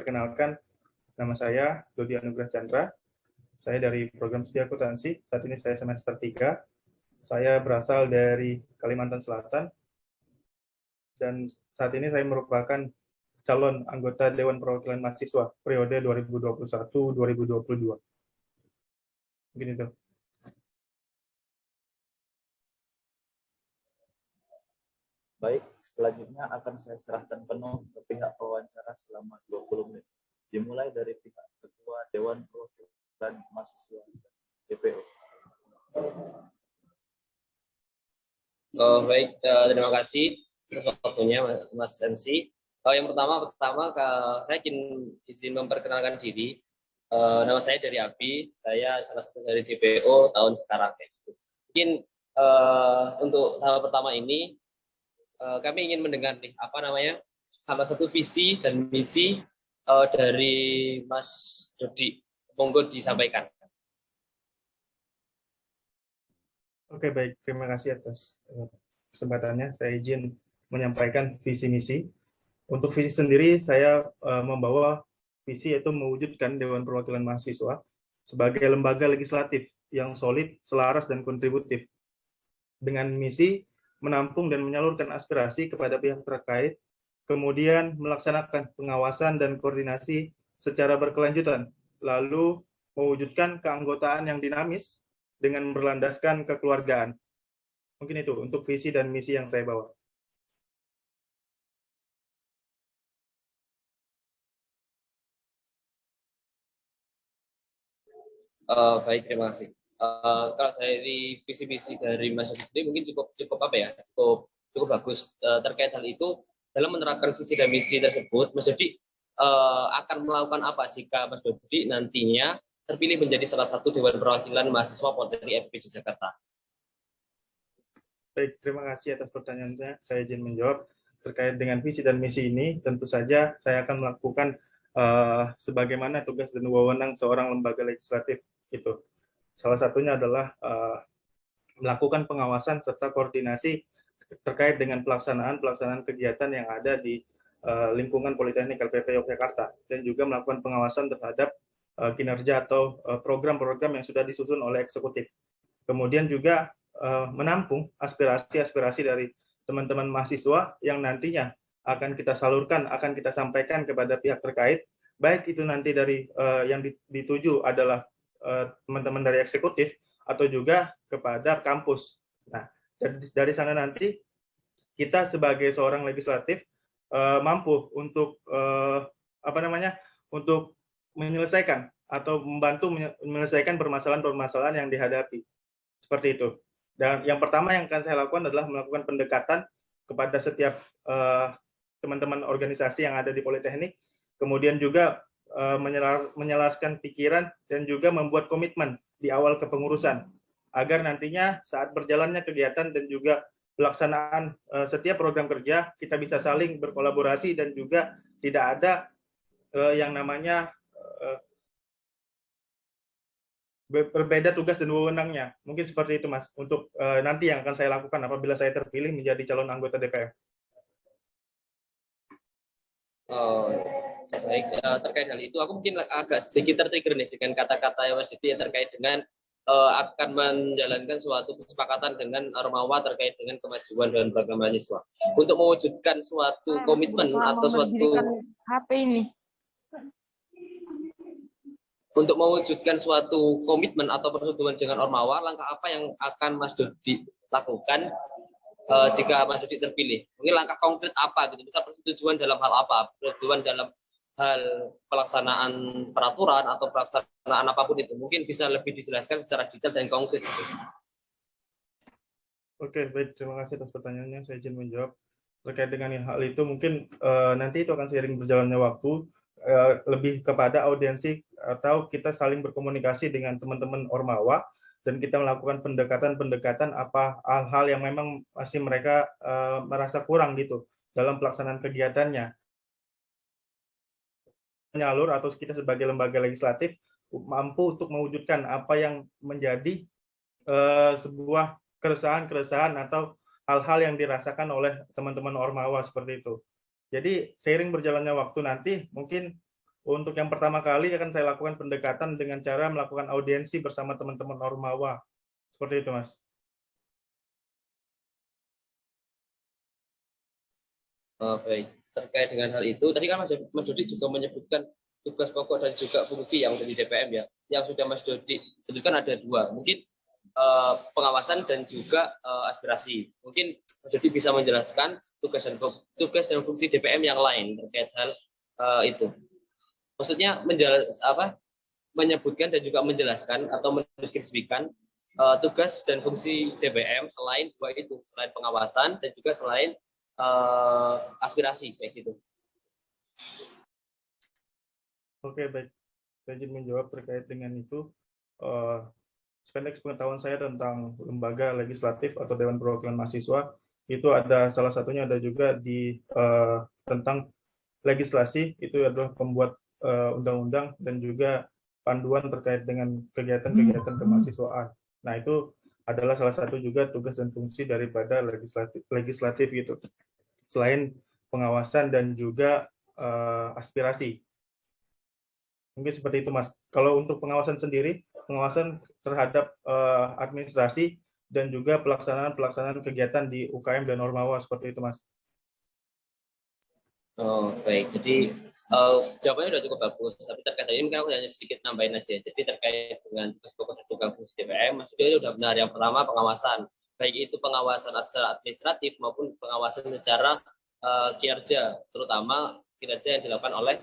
Perkenalkan, nama saya Dodi Anugrah Chandra. Saya dari program studi akuntansi. Saat ini saya semester 3. Saya berasal dari Kalimantan Selatan. Dan saat ini saya merupakan calon anggota Dewan Perwakilan Mahasiswa periode 2021-2022. Mungkin itu. Baik, selanjutnya akan saya serahkan penuh ke pihak pewawancara selama 20 menit. Dimulai dari pihak Ketua Dewan Perwakilan Mahasiswa DPO. Baik, terima kasih atas waktunya Mas MC. Yang pertama saya izin memperkenalkan diri. Nama saya dari Abi, saya salah satu dari DPO tahun sekarang. Mungkin untuk tahap pertama ini kami ingin mendengar nih salah satu visi dan misi dari Mas Dodi. Monggo disampaikan. Oke, baik. Terima kasih atas kesempatannya. Saya izin menyampaikan visi misi. Untuk visi sendiri, saya membawa visi yaitu mewujudkan Dewan Perwakilan Mahasiswa sebagai lembaga legislatif yang solid, selaras, dan kontributif. Dengan misi menampung dan menyalurkan aspirasi kepada pihak terkait, kemudian melaksanakan pengawasan dan koordinasi secara berkelanjutan, lalu mewujudkan keanggotaan yang dinamis dengan berlandaskan kekeluargaan. Mungkin itu untuk visi dan misi yang saya bawa. Baik, terima kasih. Kalau dari visi misi dari Mas Dodi sendiri mungkin cukup bagus. Terkait hal itu, dalam menerapkan visi dan misi tersebut, Mas Dodi akan melakukan apa jika Mas Dodi nantinya terpilih menjadi salah satu Dewan Perwakilan Mahasiswa Polteknik FIIP Jakarta? Baik, terima kasih atas pertanyaannya. Saya izin menjawab terkait dengan visi dan misi ini. Tentu saja saya akan melakukan sebagaimana tugas dan wewenang seorang lembaga legislatif itu. Salah satunya adalah melakukan pengawasan serta koordinasi terkait dengan pelaksanaan kegiatan yang ada di lingkungan Politeknik LPP Yogyakarta, dan juga melakukan pengawasan terhadap kinerja atau program-program yang sudah disusun oleh eksekutif. Kemudian juga menampung aspirasi-aspirasi dari teman-teman mahasiswa yang nantinya akan kita salurkan, akan kita sampaikan kepada pihak terkait, baik itu nanti dari yang dituju adalah teman-teman dari eksekutif atau juga kepada kampus. Nah, dari sana nanti kita sebagai seorang legislatif mampu untuk untuk menyelesaikan atau membantu menyelesaikan permasalahan-permasalahan yang dihadapi. Seperti itu. Dan yang pertama yang akan saya lakukan adalah melakukan pendekatan kepada setiap teman-teman organisasi yang ada di Politeknik, kemudian juga menyelaraskan pikiran dan juga membuat komitmen di awal kepengurusan, agar nantinya saat berjalannya kegiatan dan juga pelaksanaan setiap program kerja, kita bisa saling berkolaborasi dan juga tidak ada yang namanya berbeda tugas dan wewenangnya. Mungkin seperti itu, Mas, untuk nanti yang akan saya lakukan apabila saya terpilih menjadi calon anggota DPR. Baik, terkait hal itu, aku mungkin agak sedikit tertrigger nih dengan kata-kata yang Mas Dodi terkait dengan akan menjalankan suatu kesepakatan dengan Ormawa terkait dengan kemajuan dan program mahasiswa. Untuk mewujudkan suatu komitmen atau suatu HP ini. Untuk mewujudkan suatu komitmen atau persetujuan dengan Ormawa, langkah apa yang akan Mas Dodi lakukan jika Mas Dodi terpilih? Mungkin langkah konkret apa gitu? Bisa persetujuan dalam hal apa? Persetujuan dalam hal pelaksanaan peraturan atau pelaksanaan apapun itu. Mungkin bisa lebih dijelaskan secara detail dan konkret. Oke, baik. Terima kasih atas pertanyaannya. Saya izin menjawab terkait dengan hal itu. Mungkin nanti itu akan seiring berjalannya waktu, lebih kepada audiensi atau kita saling berkomunikasi dengan teman-teman Ormawa, dan kita melakukan pendekatan apa hal-hal yang memang masih mereka merasa kurang gitu dalam pelaksanaan kegiatannya. Menyalur atau kita sebagai lembaga legislatif mampu untuk mewujudkan apa yang menjadi sebuah keresahan atau hal-hal yang dirasakan oleh teman-teman Ormawa seperti itu. Jadi seiring berjalannya waktu nanti mungkin Untuk yang pertama kali akan saya lakukan pendekatan dengan cara melakukan audiensi bersama teman-teman Ormawa. Seperti itu, Mas. Baik, terkait dengan hal itu, tadi kan Mas Dodi juga menyebutkan tugas pokok dan juga fungsi yang dari DPM ya, yang sudah Mas Dodi sebutkan ada dua, mungkin pengawasan dan juga aspirasi. Mungkin Mas Dodi bisa menjelaskan tugas dan fungsi DPM yang lain terkait hal itu. Maksudnya menyebutkan dan juga menjelaskan atau mendeskripsikan tugas dan fungsi DPM selain dua itu, selain pengawasan dan juga selain aspirasi kayak gitu. Oke, baik. Saya izin menjawab terkait dengan itu. Sependek pengetahuan saya tentang lembaga legislatif atau Dewan Perwakilan Mahasiswa, itu ada salah satunya ada juga di tentang legislasi, itu adalah pembuat undang-undang dan juga panduan terkait dengan kegiatan-kegiatan kemahasiswaan. Nah, itu adalah salah satu juga tugas dan fungsi daripada legislatif gitu. Selain pengawasan dan juga aspirasi. Mungkin seperti itu, Mas. Kalau untuk pengawasan sendiri, pengawasan terhadap administrasi dan juga pelaksanaan kegiatan di UKM dan Ormawa, seperti itu, Mas. Oh, baik. Jadi jawabannya sudah cukup bagus. Tapi terkait ini mungkin aku hanya sedikit nambahin aja. Jadi terkait dengan tugas pokok dan tugas fungsi DPM, Mas Dodi sudah benar. Yang pertama pengawasan, baik itu pengawasan secara administratif maupun pengawasan secara kinerja, terutama kinerja yang dilakukan oleh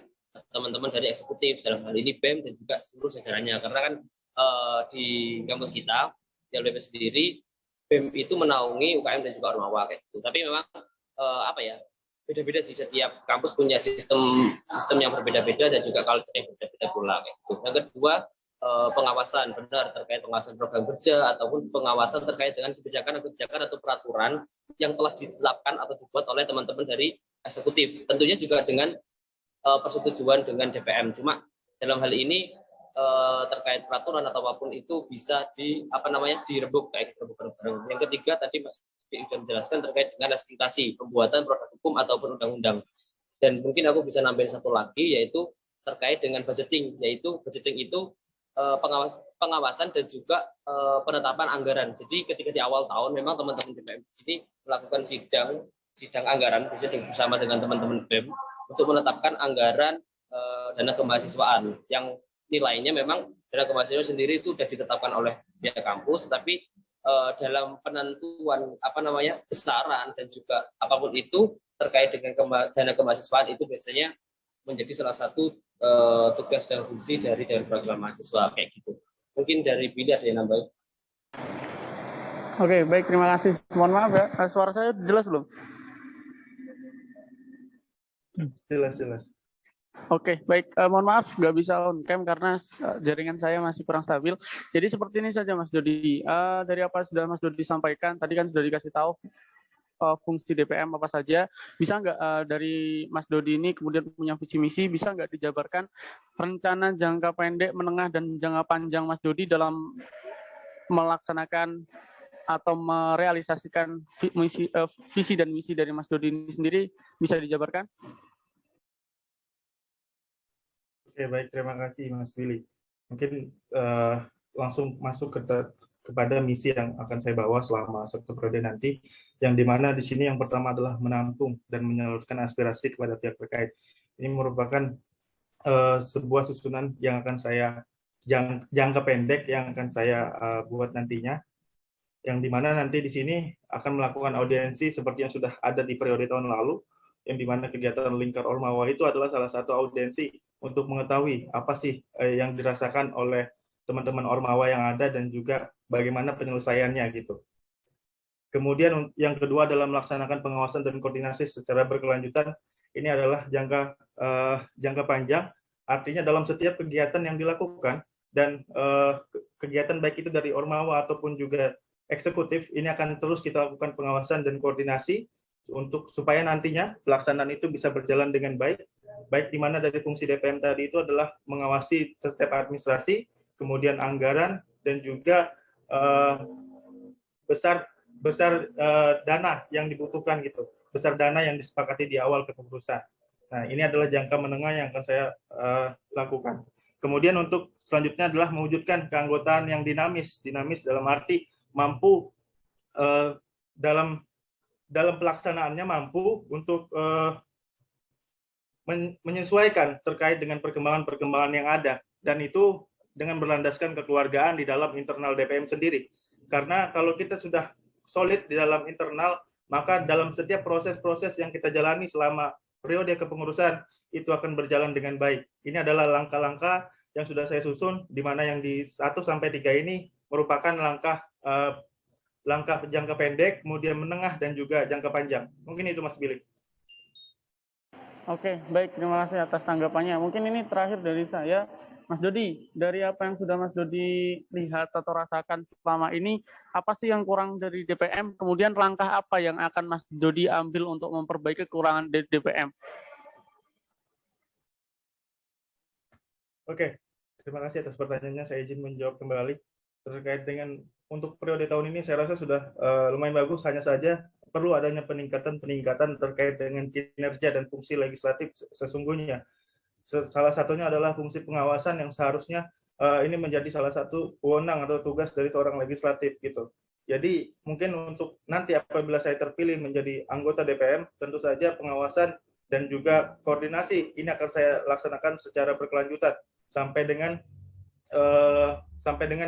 teman-teman dari eksekutif dalam hal ini BEM dan juga seluruh jajarannya. Karena kan di kampus kita di LBP sendiri BEM itu menaungi UKM dan juga Ormawa kayak gitu. Tapi memang beda-beda sih, setiap kampus punya sistem yang berbeda-beda dan juga culture yang berbeda-beda pula kayak gitu. Yang kedua, pengawasan benar terkait pengawasan program kerja ataupun pengawasan terkait dengan kebijakan atau peraturan yang telah ditetapkan atau dibuat oleh teman-teman dari eksekutif. Tentunya juga dengan persetujuan dengan DPM. Cuma dalam hal ini terkait peraturan atau apapun itu bisa dirembuk kayak gitu. Yang ketiga tadi Mas sudah menjelaskan terkait dengan aspirasi pembuatan produk hukum ataupun undang-undang. Dan mungkin aku bisa nambahin satu lagi, yaitu terkait dengan budgeting, yaitu budgeting itu pengawasan dan juga penetapan anggaran. Jadi ketika di awal tahun memang teman-teman DPM ini melakukan sidang anggaran bersama dengan teman-teman BEM untuk menetapkan anggaran dana kemahasiswaan yang nilainya memang dana kemahasiswaan sendiri itu sudah ditetapkan oleh pihak kampus, tapi dalam penentuan besaran dan juga apapun itu terkait dengan dana kemahasiswaan itu biasanya menjadi salah satu tugas dan fungsi dari Dewan Perwakilan Mahasiswa kayak gitu. Mungkin dari Billy ada yang nambahin. Oke, baik, terima kasih. Mohon maaf ya, suara saya jelas belum? Jelas. Oke, baik. Mohon maaf, nggak bisa on cam karena jaringan saya masih kurang stabil. Jadi seperti ini saja, Mas Dodi. Dari apa sudah Mas Dodi sampaikan, tadi kan sudah dikasih tahu fungsi DPM apa saja. Bisa nggak dari Mas Dodi ini kemudian punya visi misi, bisa nggak dijabarkan rencana jangka pendek, menengah, dan jangka panjang Mas Dodi dalam melaksanakan atau merealisasikan visi dan misi dari Mas Dodi ini sendiri, bisa dijabarkan? Oke, baik, terima kasih Mas Willy. Mungkin langsung masuk kepada misi yang akan saya bawa selama satu periode nanti, yang dimana di sini yang pertama adalah menampung dan menyalurkan aspirasi kepada pihak terkait. Ini merupakan sebuah susunan yang akan saya jangka pendek yang akan saya buat nantinya, yang dimana nanti di sini akan melakukan audiensi seperti yang sudah ada di periode tahun lalu, yang dimana kegiatan Lingkar Ormawa itu adalah salah satu audiensi untuk mengetahui apa sih yang dirasakan oleh teman-teman Ormawa yang ada dan juga bagaimana penyelesaiannya gitu. Kemudian yang kedua adalah melaksanakan pengawasan dan koordinasi secara berkelanjutan. Ini adalah jangka panjang, artinya dalam setiap kegiatan yang dilakukan dan kegiatan baik itu dari Ormawa ataupun juga eksekutif, ini akan terus kita lakukan pengawasan dan koordinasi untuk supaya nantinya pelaksanaan itu bisa berjalan dengan baik di mana dari fungsi DPM tadi itu adalah mengawasi setiap administrasi, kemudian anggaran, dan juga besar dana yang dibutuhkan gitu, besar dana yang disepakati di awal kepengurusan. Nah, ini adalah jangka menengah yang akan saya lakukan. Kemudian untuk selanjutnya adalah mewujudkan keanggotaan yang dinamis dalam arti mampu dalam pelaksanaannya mampu untuk menyesuaikan terkait dengan perkembangan-perkembangan yang ada, dan itu dengan berlandaskan kekeluargaan di dalam internal DPM sendiri. Karena kalau kita sudah solid di dalam internal, maka dalam setiap proses-proses yang kita jalani selama periode kepengurusan itu akan berjalan dengan baik. Ini adalah langkah-langkah yang sudah saya susun, di mana yang di 1 sampai 3 ini merupakan langkah jangka pendek, kemudian menengah, dan juga jangka panjang. Mungkin itu Mas Billy. Oke, baik. Terima kasih atas tanggapannya. Mungkin ini terakhir dari saya. Mas Dodi, dari apa yang sudah Mas Dodi lihat atau rasakan selama ini, apa sih yang kurang dari DPM? Kemudian langkah apa yang akan Mas Dodi ambil untuk memperbaiki kekurangan dari DPM? Oke, terima kasih atas pertanyaannya. Saya izin menjawab kembali. Terkait dengan untuk periode tahun ini, saya rasa sudah lumayan bagus. Hanya saja perlu adanya peningkatan terkait dengan kinerja dan fungsi legislatif sesungguhnya. Salah satunya adalah fungsi pengawasan yang seharusnya ini menjadi salah satu wewenang atau tugas dari seorang legislatif gitu. Jadi mungkin untuk nanti apabila saya terpilih menjadi anggota DPM, tentu saja pengawasan dan juga koordinasi ini akan saya laksanakan secara berkelanjutan sampai dengan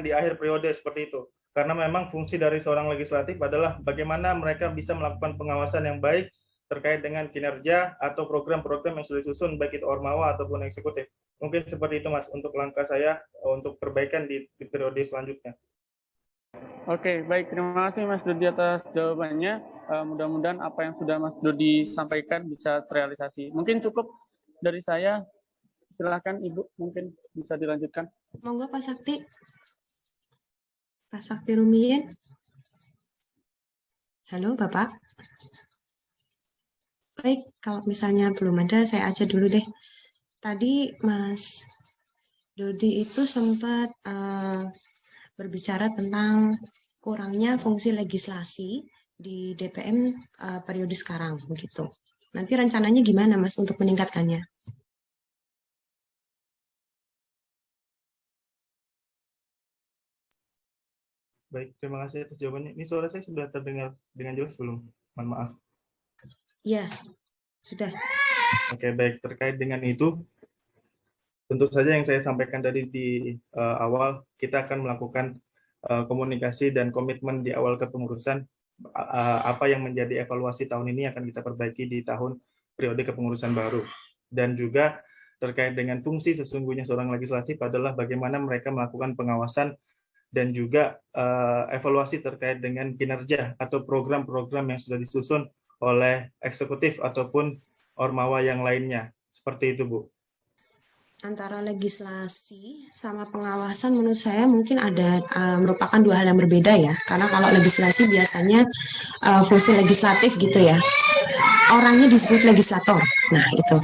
di akhir periode seperti itu. Karena memang fungsi dari seorang legislatif adalah bagaimana mereka bisa melakukan pengawasan yang baik terkait dengan kinerja atau program-program yang sudah disusun baik itu Ormawa ataupun eksekutif. Mungkin seperti itu Mas untuk langkah saya untuk perbaikan di periode selanjutnya. Oke, baik. Terima kasih Mas Dodi atas jawabannya. Mudah-mudahan apa yang sudah Mas Dodi sampaikan bisa terrealisasi. Mungkin cukup dari saya. Silakan Ibu, mungkin bisa dilanjutkan. Monggo Pak Sakti. Pak Sakti Rumiyin. Halo Bapak. Baik, kalau misalnya belum ada, saya aja dulu deh. Tadi Mas Dodi itu sempat berbicara tentang kurangnya fungsi legislasi di DPM periode sekarang, begitu. Nanti rencananya gimana Mas untuk meningkatkannya? Baik, terima kasih atas jawabannya. Ini suara saya sudah terdengar dengan jelas belum? Mohon maaf. Ya, sudah. Oke, baik. Terkait dengan itu, tentu saja yang saya sampaikan tadi di awal, kita akan melakukan komunikasi dan komitmen di awal kepengurusan. Apa yang menjadi evaluasi tahun ini akan kita perbaiki di tahun periode kepengurusan baru. Dan juga terkait dengan fungsi sesungguhnya seorang legislatif adalah bagaimana mereka melakukan pengawasan dan juga evaluasi terkait dengan kinerja atau program-program yang sudah disusun oleh eksekutif ataupun Ormawa yang lainnya. Seperti itu, Bu. Antara legislasi sama pengawasan menurut saya mungkin ada merupakan dua hal yang berbeda ya. Karena kalau legislasi biasanya fungsi legislatif gitu ya. Orangnya disebut legislator. Nah itu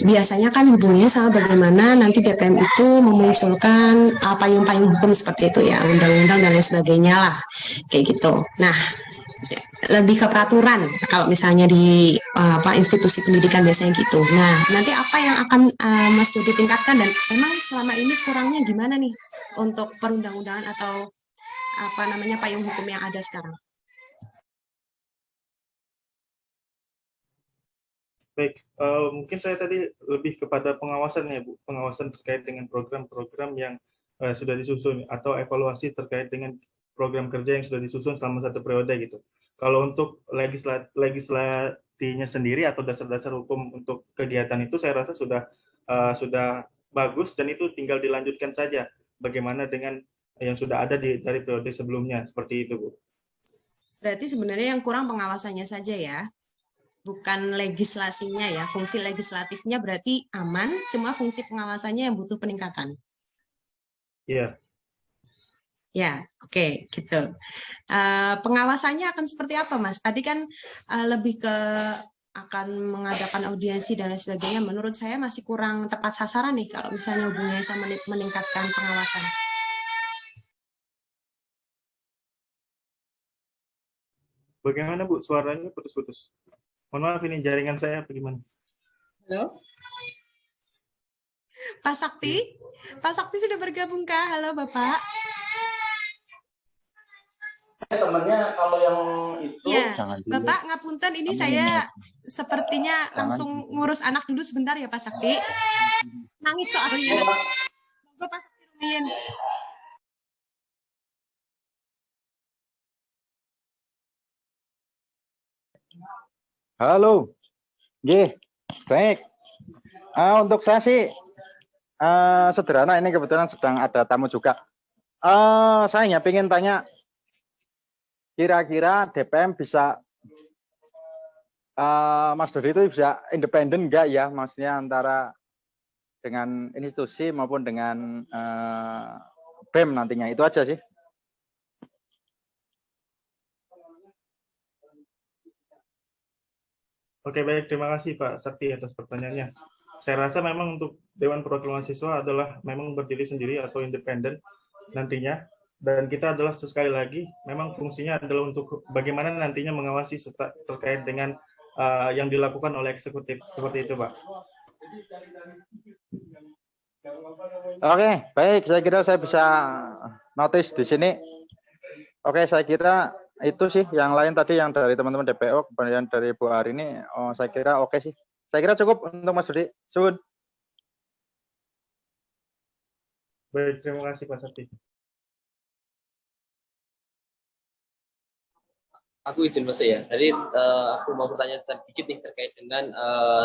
biasanya kan hubungannya sama bagaimana nanti DPM itu memunculkan payung-payung hukum seperti itu ya, undang-undang dan lain sebagainya lah, kayak gitu. Nah lebih ke peraturan kalau misalnya di institusi pendidikan biasanya gitu. Nah, nanti apa yang akan Mas Dodi tingkatkan dan memang selama ini kurangnya gimana nih untuk perundang-undangan atau payung hukum yang ada sekarang? Baik, mungkin saya tadi lebih kepada pengawasan ya, Bu. Pengawasan terkait dengan program-program yang sudah disusun atau evaluasi terkait dengan program kerja yang sudah disusun selama satu periode gitu. Kalau untuk legislasinya sendiri atau dasar-dasar hukum untuk kegiatan itu saya rasa sudah bagus dan itu tinggal dilanjutkan saja. Bagaimana dengan yang sudah ada dari periode sebelumnya seperti itu, Bu. Berarti sebenarnya yang kurang pengawasannya saja ya, bukan legislasinya ya. Fungsi legislatifnya berarti aman, cuma fungsi pengawasannya yang butuh peningkatan. Iya. Ya, oke, gitu. Pengawasannya akan seperti apa, Mas? Tadi kan lebih ke akan mengadakan audiensi dan lain sebagainya. Menurut saya masih kurang tepat sasaran nih kalau misalnya hubungannya sama meningkatkan pengawasan. Bagaimana Bu, suaranya putus-putus? Mohon maaf ini jaringan saya apa gimana? Halo, Pak Sakti. Pak Sakti sudah bergabung kah? Halo Bapak. Temannya kalau yang itu Ya, jangan dulu. Bapak ngapunten ini saya sepertinya langsung ngurus anak dulu sebentar ya Pak Sakti. Nangis soalnya. Bapak Sakti Rumiyin. Halo, Nggih, baik. Untuk saya sih sederhana, ini kebetulan sedang ada tamu juga. Saya hanya ingin tanya, kira-kira DPM bisa, Mas Dodi itu bisa independen enggak ya, maksudnya antara dengan institusi maupun dengan BEM nantinya, itu aja sih. Oke, baik. Terima kasih Pak Sakti atas pertanyaannya. Saya rasa memang untuk Dewan Perwakilan Mahasiswa adalah memang berdiri sendiri atau independen nantinya. Dan kita adalah sekali lagi, memang fungsinya adalah untuk bagaimana nantinya mengawasi terkait dengan yang dilakukan oleh eksekutif. Seperti itu, Pak. Oke, baik. Saya kira saya bisa notice di sini. Oke, saya kira itu sih. Yang lain tadi yang dari teman-teman DPO, kemudian dari Bu Ari ini, saya kira oke sih. Saya kira cukup untuk Mas Dodi. Sun. Baik, terima kasih Pak Sakti. Aku izin masuk ya. Jadi aku mau bertanya sedikit nih terkait dengan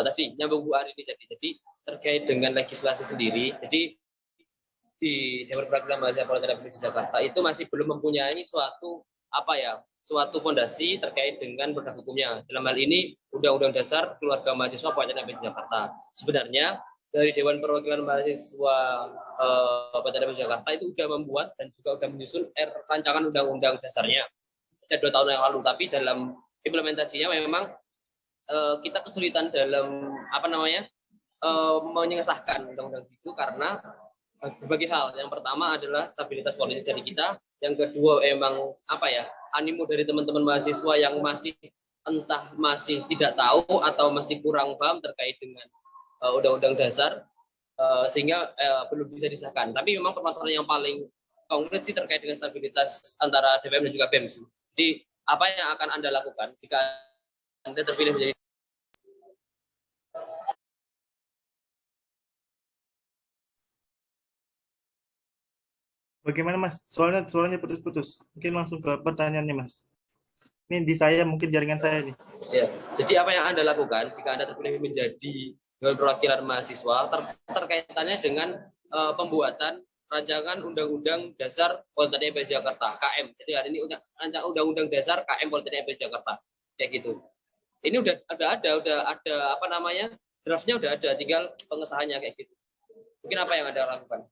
tadi nyambung Bu Ari ini jadi terkait dengan legislasi sendiri. Jadi di Dewan Perwakilan Mahasiswa Politeknik Jakarta itu masih belum mempunyai suatu fondasi terkait dengan produk hukumnya. Dalam hal ini Undang-Undang Dasar Keluarga Mahasiswa Politeknik Jakarta. Sebenarnya dari Dewan Perwakilan Mahasiswa Politeknik Jakarta itu sudah membuat dan juga sudah menyusun rancangan undang-undang dasarnya sejak 2 tahun yang lalu, tapi dalam implementasinya memang kita kesulitan dalam mengesahkan undang-undang itu karena berbagai hal. Yang pertama adalah stabilitas politik dari kita, yang kedua emang animo dari teman-teman mahasiswa yang masih tidak tahu atau masih kurang paham terkait dengan undang-undang dasar sehingga belum bisa disahkan. Tapi memang permasalahan yang paling konkret sih terkait dengan stabilitas antara DPM dan juga BEM. Jadi apa yang akan Anda lakukan jika Anda terpilih menjadi Bagaimana Mas? Suaranya putus-putus. Mungkin langsung ke pertanyaannya Mas. Ini di saya, mungkin jaringan saya nih. Ya, jadi apa yang Anda lakukan jika Anda terpilih menjadi Dewan Perwakilan Mahasiswa terkaitannya dengan pembuatan rancangan Undang-Undang Dasar Politeknik Jakarta (KM). Jadi hari ini rancangan Undang-Undang Dasar KM Politeknik Jakarta kayak gitu. Ini udah ada draftnya udah ada, tinggal pengesahannya kayak gitu. Mungkin apa yang Anda lakukan?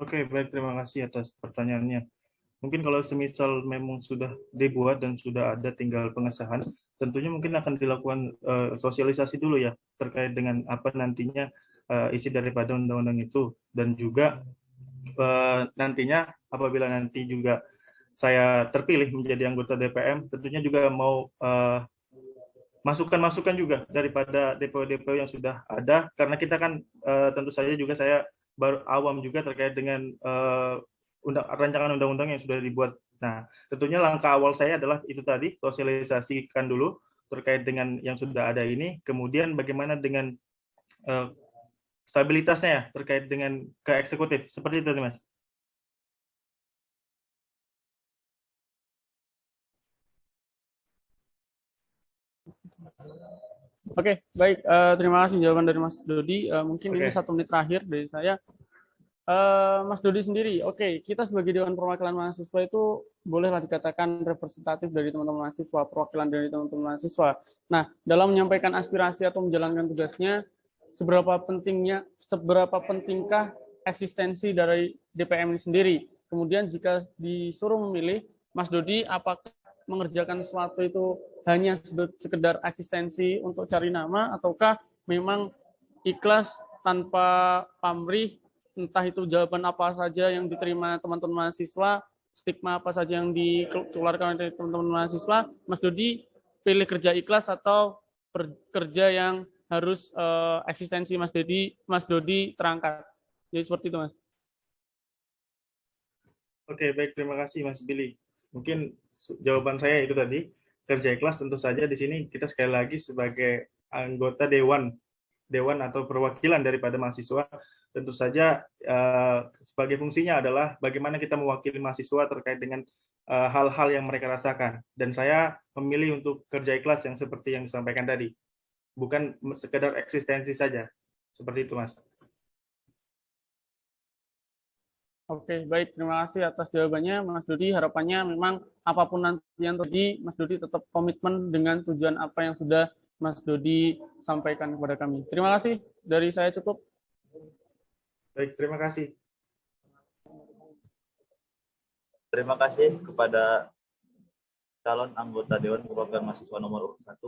Oke, baik, terima kasih atas pertanyaannya. Mungkin kalau semisal memang sudah dibuat dan sudah ada tinggal pengesahan, tentunya mungkin akan dilakukan sosialisasi dulu ya terkait dengan apa nantinya isi daripada undang-undang itu, dan juga nantinya apabila nanti juga saya terpilih menjadi anggota DPM, tentunya juga mau masukan-masukan juga daripada DPO-DPO yang sudah ada, karena kita kan tentu saja juga saya baru awam juga terkait dengan rancangan undang-undang yang sudah dibuat. Nah, tentunya langkah awal saya adalah itu tadi, sosialisasikan dulu terkait dengan yang sudah ada ini, kemudian bagaimana dengan stabilitasnya ya, terkait dengan ke eksekutif. Seperti itu, Mas. Oke, baik. Terima kasih jawaban dari Mas Dodi. Mungkin ini 1 menit terakhir dari saya. Mas Dodi sendiri, oke, kita sebagai Dewan Perwakilan Mahasiswa itu bolehlah dikatakan representatif dari teman-teman mahasiswa, perwakilan dari teman-teman mahasiswa. Nah, dalam menyampaikan aspirasi atau menjalankan tugasnya, seberapa pentingkah eksistensi dari DPM ini sendiri? Kemudian jika disuruh memilih, Mas Dodi, apakah mengerjakan sesuatu itu hanya sekedar eksistensi untuk cari nama, ataukah memang ikhlas tanpa pamrih, entah itu jawaban apa saja yang diterima teman-teman mahasiswa, stigma apa saja yang dikeluarkan dari teman-teman mahasiswa, Mas Dodi pilih kerja ikhlas atau kerja yang harus eksistensi Mas Dodi terangkat. Jadi seperti itu, Mas. Oke, baik, terima kasih Mas Billy. Mungkin jawaban saya itu tadi, kerja ikhlas tentu saja di sini kita sekali lagi sebagai anggota dewan atau perwakilan daripada mahasiswa, tentu saja sebagai fungsinya adalah bagaimana kita mewakili mahasiswa terkait dengan hal-hal yang mereka rasakan. Dan saya memilih untuk kerja ikhlas yang seperti yang disampaikan tadi, bukan sekedar eksistensi saja. Seperti itu, Mas. Oke, baik. Terima kasih atas jawabannya, Mas Dodi. Harapannya memang apapun nanti yang terjadi, Mas Dodi tetap komitmen dengan tujuan apa yang sudah Mas Dodi sampaikan kepada kami. Terima kasih. Dari saya cukup. Baik, terima kasih. Terima kasih kepada calon anggota Dewan Perwakilan Mahasiswa nomor urut 1